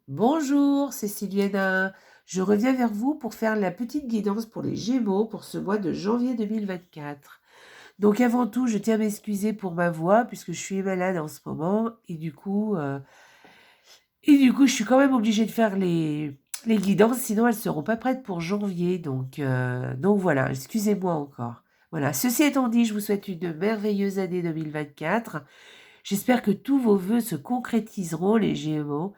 Bonjour, c'est Sylviana. Je reviens vers vous pour faire la petite guidance pour les Gémeaux pour ce mois de janvier 2024. Donc avant tout, je tiens à m'excuser pour ma voix puisque je suis malade en ce moment et du coup, je suis quand même obligée de faire les guidances, sinon elles seront pas prêtes pour janvier. Donc voilà, excusez-moi encore. Voilà. Ceci étant dit, je vous souhaite une merveilleuse année 2024. J'espère que tous vos vœux se concrétiseront, les Gémeaux,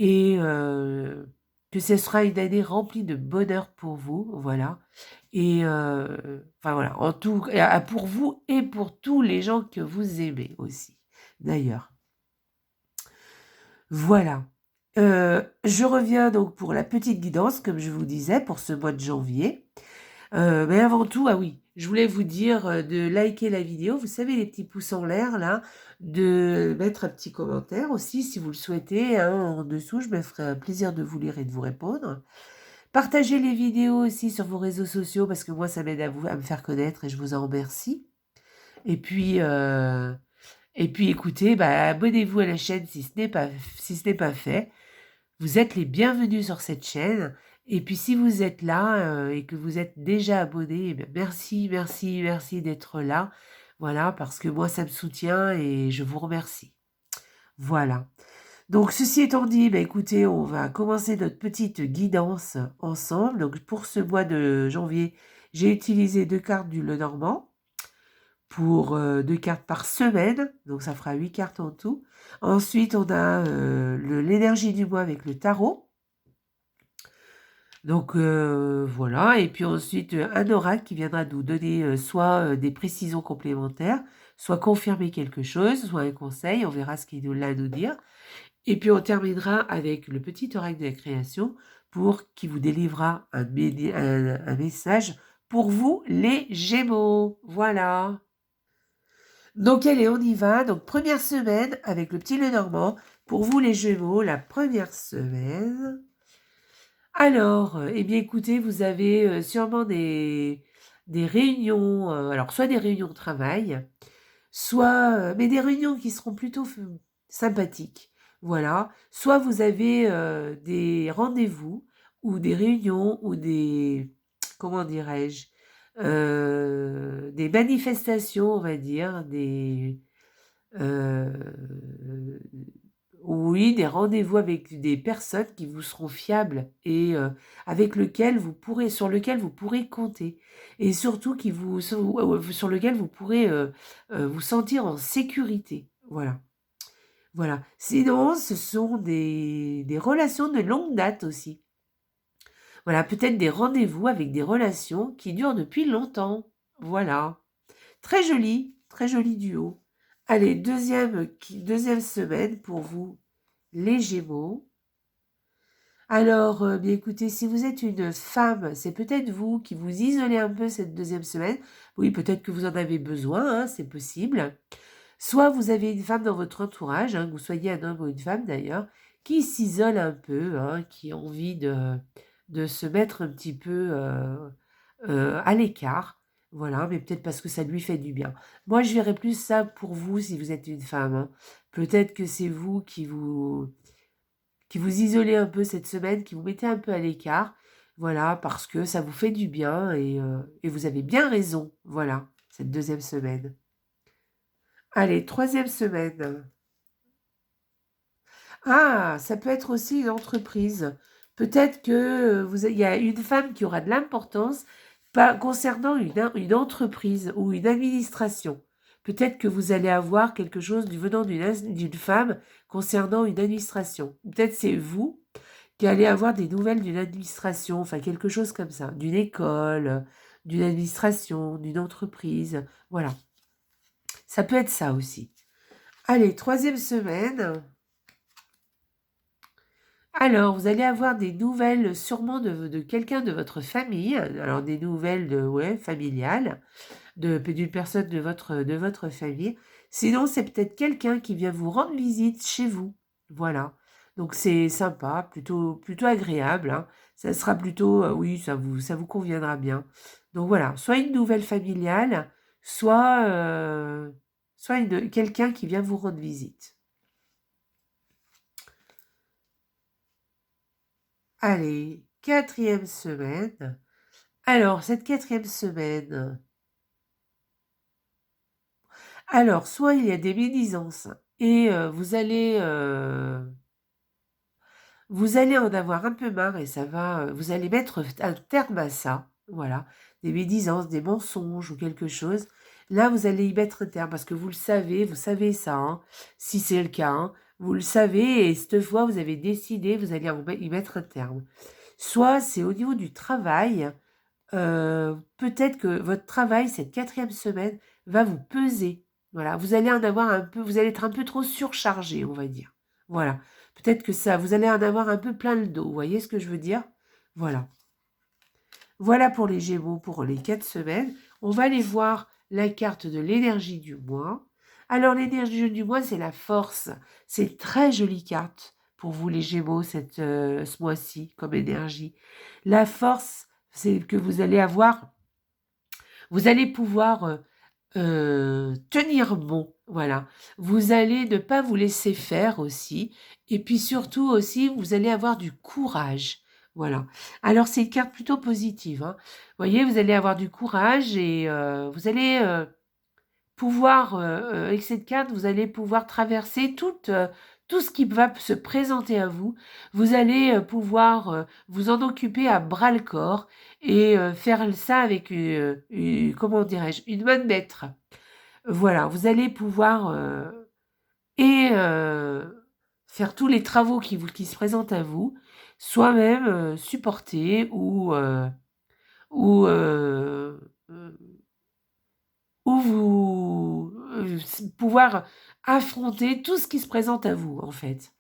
et que ce sera une année remplie de bonheur pour vous, voilà. Enfin voilà, en tout pour vous et pour tous les gens que vous aimez aussi, d'ailleurs. Voilà. Je reviens donc pour la petite guidance, comme je vous disais, pour ce mois de janvier. Mais avant tout, ah oui, je voulais vous dire de liker la vidéo. Vous savez, les petits pouces en l'air, là, de mettre un petit commentaire aussi, si vous le souhaitez, hein, en dessous. Je me ferai un plaisir de vous lire et de vous répondre. Partagez les vidéos aussi sur vos réseaux sociaux, parce que moi, ça m'aide à me faire connaître et je vous en remercie. Et puis, écoutez, bah, abonnez-vous à la chaîne si ce n'est pas fait. Vous êtes les bienvenus sur cette chaîne. Et puis si vous êtes là et que vous êtes déjà abonné, eh bien, merci, merci, merci d'être là. Voilà, parce que moi, ça me soutient et je vous remercie. Voilà. Donc, ceci étant dit, bah, écoutez, on va commencer notre petite guidance ensemble. Donc, pour ce mois de janvier, j'ai utilisé 2 cartes du Lenormand pour 2 cartes par semaine. Donc, ça fera 8 cartes en tout. Ensuite, on a l'énergie du mois avec le tarot. Donc voilà, et puis ensuite un oracle qui viendra nous donner soit des précisions complémentaires, soit confirmer quelque chose, soit un conseil, on verra ce qu'il nous l'a à nous dire. Et puis on terminera avec le petit oracle de la création qui vous délivrera un message pour vous les Gémeaux. Voilà. Donc allez, on y va. Donc première semaine avec le petit Lenormand. Pour vous les Gémeaux, la première semaine. Alors, eh bien écoutez, vous avez sûrement des réunions, alors soit des réunions de travail, soit, mais des réunions qui seront plutôt sympathiques, voilà. Soit vous avez des rendez-vous ou des réunions ou comment dirais-je, des manifestations, on va dire, euh, oui, des rendez-vous avec des personnes qui vous seront fiables et sur lequel vous pourrez compter. Et surtout sur lequel vous pourrez vous sentir en sécurité. Voilà. Voilà. Sinon, ce sont des relations de longue date aussi. Voilà, peut-être des rendez-vous avec des relations qui durent depuis longtemps. Voilà. Très joli duo. Allez, deuxième semaine pour vous, les Gémeaux. Alors, bien écoutez, si vous êtes une femme, c'est peut-être vous qui vous isolez un peu cette deuxième semaine. Oui, peut-être que vous en avez besoin, hein, c'est possible. Soit vous avez une femme dans votre entourage, hein, que vous soyez un homme ou une femme d'ailleurs, qui s'isole un peu, hein, qui a envie de se mettre un petit peu à l'écart. Voilà, mais peut-être parce que ça lui fait du bien. Moi, je verrais plus ça pour vous si vous êtes une femme, hein. Peut-être que c'est vous qui vous isolez un peu cette semaine, qui vous mettez un peu à l'écart, voilà, parce que ça vous fait du bien et vous avez bien raison, voilà, cette deuxième semaine. Allez, troisième semaine. Ah, ça peut être aussi une entreprise. Peut-être que il y a une femme qui aura de l'importance concernant une entreprise ou une administration. Peut-être que vous allez avoir quelque chose venant d'une femme concernant une administration. Peut-être c'est vous qui allez avoir des nouvelles d'une administration, enfin quelque chose comme ça, d'une école, d'une administration, d'une entreprise. Voilà, ça peut être ça aussi. Allez, troisième semaine. Alors, vous allez avoir des nouvelles sûrement de quelqu'un de votre famille, alors des nouvelles ouais, familiales, d'une personne de votre famille. Sinon, c'est peut-être quelqu'un qui vient vous rendre visite chez vous. Voilà. Donc c'est sympa, plutôt agréable, hein. Ça sera plutôt, oui, ça vous conviendra bien. Donc voilà, soit une nouvelle familiale, soit quelqu'un qui vient vous rendre visite. Allez, 4e semaine. Alors, cette 4e semaine, alors, soit il y a des médisances et vous allez en avoir un peu marre et ça va, vous allez mettre un terme à ça, voilà. Des médisances, des mensonges ou quelque chose. Là, vous allez y mettre un terme parce que vous savez ça, hein, si c'est le cas, hein, vous le savez et cette fois, vous avez décidé, vous allez y mettre un terme. Soit c'est au niveau du travail, peut-être que votre travail, cette 4e semaine, va vous peser. Voilà, vous allez en avoir un peu, vous allez être un peu trop surchargé, on va dire. Voilà, peut-être que ça, vous allez en avoir un peu plein le dos. Vous voyez ce que je veux dire? Voilà. Voilà pour les Gémeaux pour les 4 semaines. On va aller voir la carte de l'énergie du mois. Alors l'énergie du mois, c'est la force. C'est une très jolie carte pour vous les Gémeaux ce mois-ci comme énergie. La force, c'est que vous allez avoir, vous allez pouvoir tenir bon, voilà. Vous allez ne pas vous laisser faire aussi. Et puis surtout aussi, vous allez avoir du courage. Voilà. Alors, c'est une carte plutôt positive, hein. Vous voyez, vous allez avoir du courage et vous allez pouvoir, avec cette carte, vous allez pouvoir traverser tout ce qui va se présenter à vous. Vous allez pouvoir vous en occuper à bras-le-corps et faire ça avec, comment dirais-je, une main de maître. Voilà, vous allez pouvoir faire tous les travaux qui se présentent à vous, soit même supporter ou, ou vous pouvoir affronter tout ce qui se présente à vous, en fait.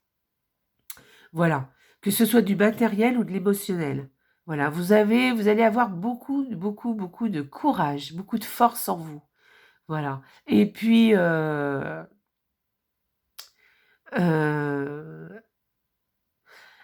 Voilà, que ce soit du matériel ou de l'émotionnel. Voilà, vous allez avoir beaucoup, beaucoup, beaucoup de courage, beaucoup de force en vous. Voilà. Et puis,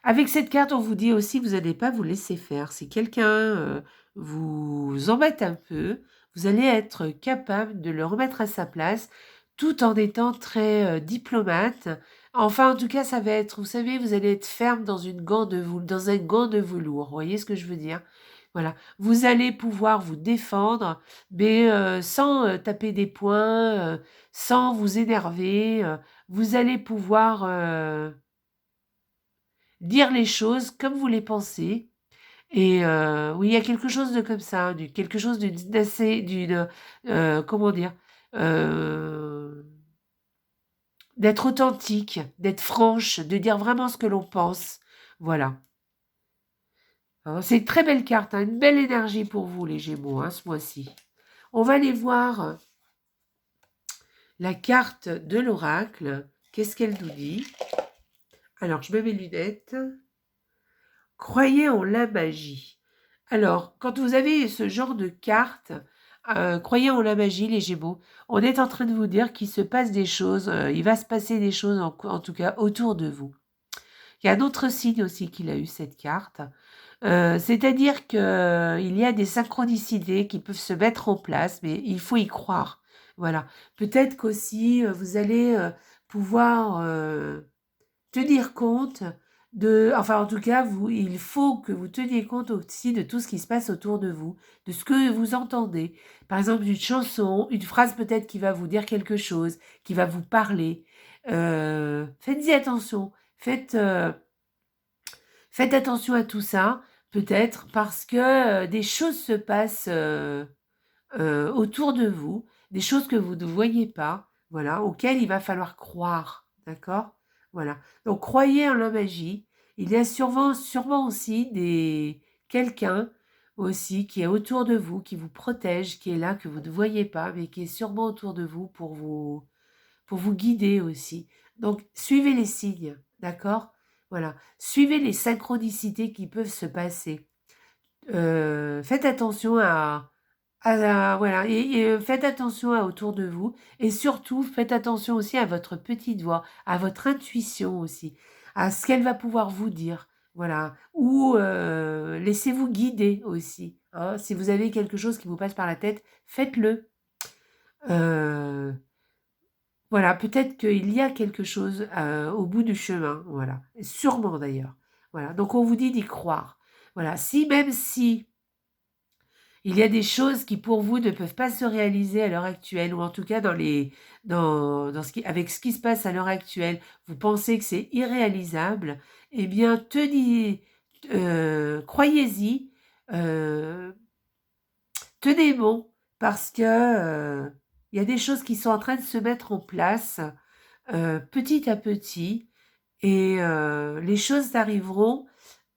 avec cette carte, on vous dit aussi que vous n'allez pas vous laisser faire. Si quelqu'un vous embête un peu, vous allez être capable de le remettre à sa place tout en étant très diplomate. Enfin, en tout cas, ça va être, vous savez, vous allez être ferme dans un gant de velours. Vous voyez ce que je veux dire? Voilà. Vous allez pouvoir vous défendre, mais sans taper des poings, sans vous énerver. Vous allez pouvoir dire les choses comme vous les pensez. Et oui, il y a quelque chose de comme ça, quelque chose comment dire, euh, d'être authentique, d'être franche, de dire vraiment ce que l'on pense. Voilà. Hein, c'est une très belle carte, hein, une belle énergie pour vous, les Gémeaux, hein, ce mois-ci. On va aller voir la carte de l'oracle. Qu'est-ce qu'elle nous dit? Alors, je mets mes lunettes. Croyez en la magie. Alors, quand vous avez ce genre de carte, croyez en la magie, les Gémeaux. On est en train de vous dire qu'il se passe des choses, il va se passer des choses en tout cas autour de vous. Il y a un autre signe aussi qu'il a eu cette carte. C'est-à-dire qu'il y a des synchronicités qui peuvent se mettre en place, mais il faut y croire. Voilà. Peut-être qu'aussi vous allez pouvoir tenir compte enfin en tout cas, il faut que vous teniez compte aussi de tout ce qui se passe autour de vous, de ce que vous entendez. Par exemple, une chanson, une phrase peut-être qui va vous dire quelque chose, qui va vous parler. Faites-y attention. Faites attention à tout ça, peut-être parce que des choses se passent autour de vous, des choses que vous ne voyez pas, voilà, auxquelles il va falloir croire, d'accord? Voilà. Donc croyez en la magie. Il y a sûrement aussi quelqu'un aussi qui est autour de vous, qui vous protège, qui est là, que vous ne voyez pas, mais qui est sûrement autour de vous pour vous guider aussi. Donc suivez les signes, d'accord? Voilà. Suivez les synchronicités qui peuvent se passer. Faites attention voilà, et faites attention autour de vous et surtout faites attention aussi à votre petite voix, à votre intuition aussi, à ce qu'elle va pouvoir vous dire, voilà, ou laissez-vous guider aussi, hein. Si vous avez quelque chose qui vous passe par la tête, faites-le. Euh, voilà, peut-être qu'il y a quelque chose au bout du chemin, voilà, sûrement d'ailleurs. Voilà, donc on vous dit d'y croire. Voilà, si même si il y a des choses qui pour vous ne peuvent pas se réaliser à l'heure actuelle, ou en tout cas avec ce qui se passe à l'heure actuelle, vous pensez que c'est irréalisable, eh bien croyez-y, euh, tenez bon, parce que il y a des choses qui sont en train de se mettre en place petit à petit, et les choses arriveront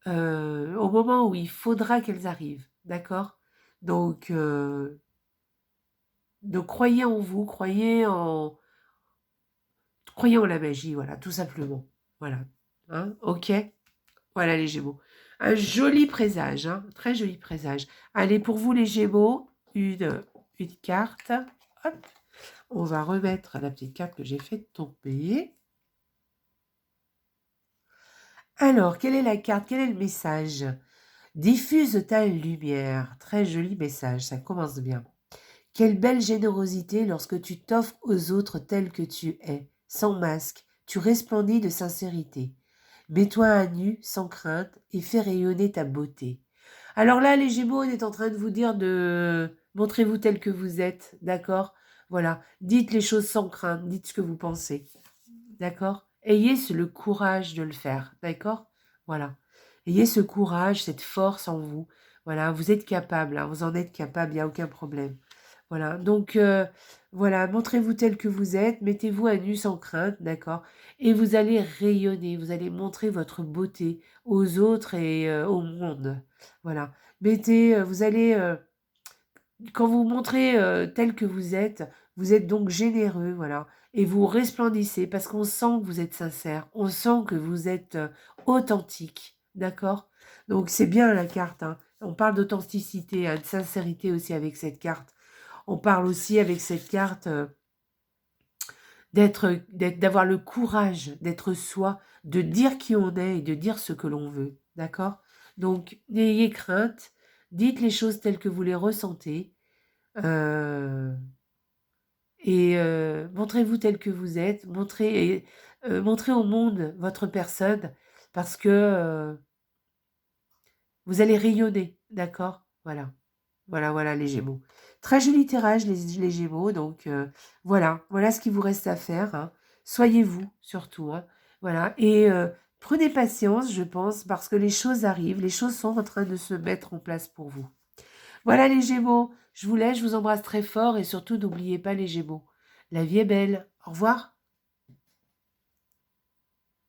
au moment où il faudra qu'elles arrivent, d'accord? Donc, croyez en vous, croyez en la magie, voilà, tout simplement. Voilà, hein, ok? Voilà les Gémeaux. Un joli présage, hein, très joli présage. Allez, pour vous les Gémeaux, une carte. Hop, on va remettre la petite carte que j'ai fait tomber. Alors, quelle est la carte? Quel est le message? Diffuse ta lumière. Très joli message, ça commence bien. Quelle belle générosité lorsque tu t'offres aux autres tel que tu es, sans masque, tu resplendis de sincérité. Mets-toi à nu, sans crainte, et fais rayonner ta beauté. Alors là, les Gémeaux, on est en train de vous dire de montrez-vous tel que vous êtes, d'accord? Voilà, dites les choses sans crainte, dites ce que vous pensez, d'accord? Ayez le courage de le faire, d'accord? Voilà. Ayez ce courage, cette force en vous. Voilà, vous êtes capable, hein, vous en êtes capable, il n'y a aucun problème. Voilà, donc voilà, montrez-vous tel que vous êtes, mettez-vous à nu sans crainte, d'accord? Et vous allez rayonner, vous allez montrer votre beauté aux autres et au monde. Voilà, vous allez, quand vous montrez tel que vous êtes donc généreux, voilà, et vous resplendissez parce qu'on sent que vous êtes sincère, on sent que vous êtes authentique, d'accord? Donc c'est bien la carte, hein. On parle d'authenticité, hein, de sincérité aussi avec cette carte. On parle aussi avec cette carte d'avoir le courage d'être soi, de dire qui on est et de dire ce que l'on veut, d'accord? Donc n'ayez crainte, dites les choses telles que vous les ressentez, euh, et montrez-vous tel que vous êtes, montrez au monde votre personne, parce que vous allez rayonner, d'accord? Voilà. Voilà, voilà les Gémeaux. Très joli tirage, les Gémeaux. Donc, voilà ce qu'il vous reste à faire, hein. Soyez-vous, surtout, hein. Voilà. Et prenez patience, je pense, parce que les choses arrivent. Les choses sont en train de se mettre en place pour vous. Voilà les Gémeaux. Je vous laisse, je vous embrasse très fort. Et surtout, n'oubliez pas les Gémeaux. La vie est belle. Au revoir.